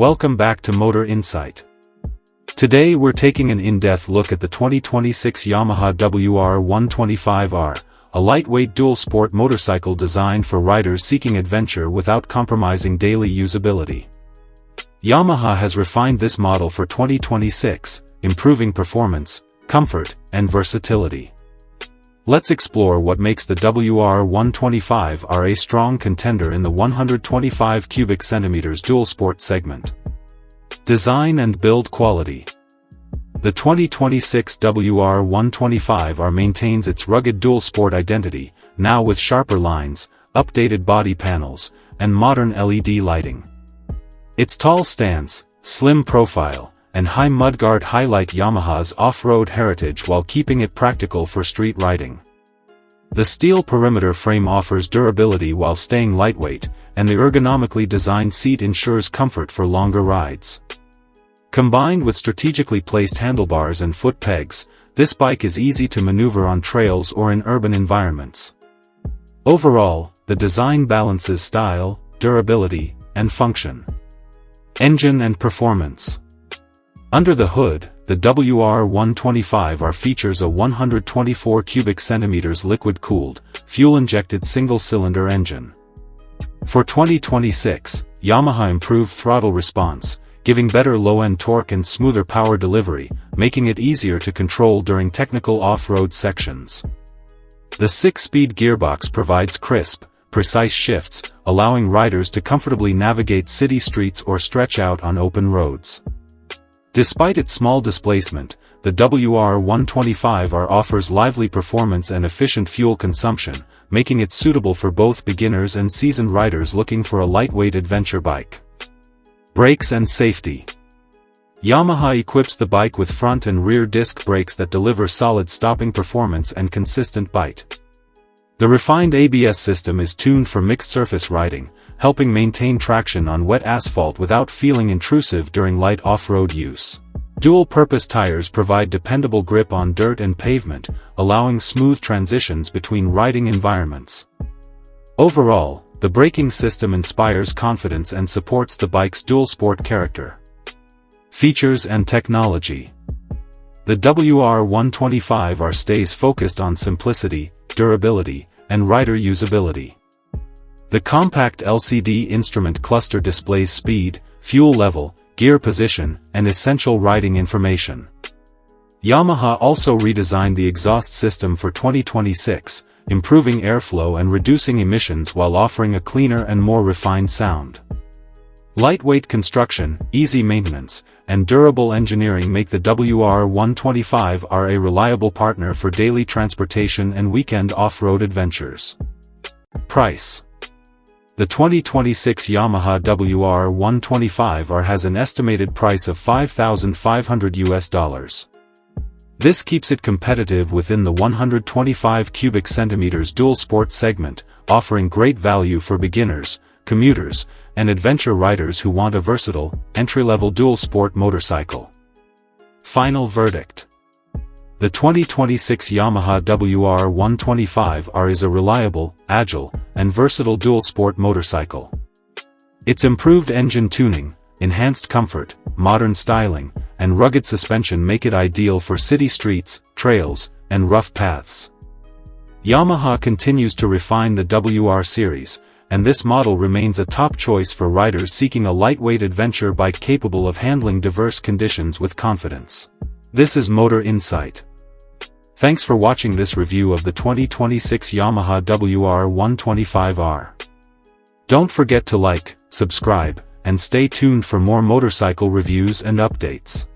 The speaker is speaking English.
Welcome back to Motor Insight. Today we're taking an in-depth look at the 2026 Yamaha WR125R, a lightweight dual-sport motorcycle designed for riders seeking adventure without compromising daily usability. Yamaha has refined this model for 2026, improving performance, comfort, and versatility. Let's explore what makes the WR125R a strong contender in the 125 cubic centimeters dual-sport segment. Design and build quality. The 2026 WR125R maintains its rugged dual-sport identity, now with sharper lines, updated body panels, and modern LED lighting. Its tall stance, slim profile, and high mudguard highlight Yamaha's off-road heritage while keeping it practical for street riding. The steel perimeter frame offers durability while staying lightweight, and the ergonomically designed seat ensures comfort for longer rides. Combined with strategically placed handlebars and foot pegs, this bike is easy to maneuver on trails or in urban environments. Overall, the design balances style, durability, and function. Engine and performance. Under the hood, the WR125R features a 124 cubic centimeters liquid-cooled, fuel-injected single-cylinder engine. For 2026, Yamaha improved throttle response, giving better low-end torque and smoother power delivery, making it easier to control during technical off-road sections. The 6-speed gearbox provides crisp, precise shifts, allowing riders to comfortably navigate city streets or stretch out on open roads. Despite its small displacement, the WR125R offers lively performance and efficient fuel consumption, making it suitable for both beginners and seasoned riders looking for a lightweight adventure bike. Brakes and safety. Yamaha equips the bike with front and rear disc brakes that deliver solid stopping performance and consistent bite. The refined ABS system is tuned for mixed-surface riding, helping maintain traction on wet asphalt without feeling intrusive during light off-road use. Dual-purpose tires provide dependable grip on dirt and pavement, allowing smooth transitions between riding environments. Overall, the braking system inspires confidence and supports the bike's dual-sport character. Features and technology. The WR125R stays focused on simplicity, durability, and rider usability. The compact LCD instrument cluster displays speed, fuel level, gear position, and essential riding information. Yamaha also redesigned the exhaust system for 2026, improving airflow and reducing emissions while offering a cleaner and more refined sound. Lightweight construction, easy maintenance, and durable engineering make the WR125R a reliable partner for daily transportation and weekend off-road adventures. Price. The 2026 Yamaha WR125R has an estimated price of $5,500. This keeps it competitive within the 125 cubic centimeters dual-sport segment, offering great value for beginners, commuters, and adventure riders who want a versatile, entry-level dual-sport motorcycle. Final verdict. The 2026 Yamaha WR125R is a reliable, agile, and versatile dual-sport motorcycle. Its improved engine tuning, enhanced comfort, modern styling, and rugged suspension make it ideal for city streets, trails, and rough paths. Yamaha continues to refine the WR series, and this model remains a top choice for riders seeking a lightweight adventure bike capable of handling diverse conditions with confidence. This is Motor Insight. Thanks for watching this review of the 2026 Yamaha WR125R. Don't forget to like, subscribe, and stay tuned for more motorcycle reviews and updates.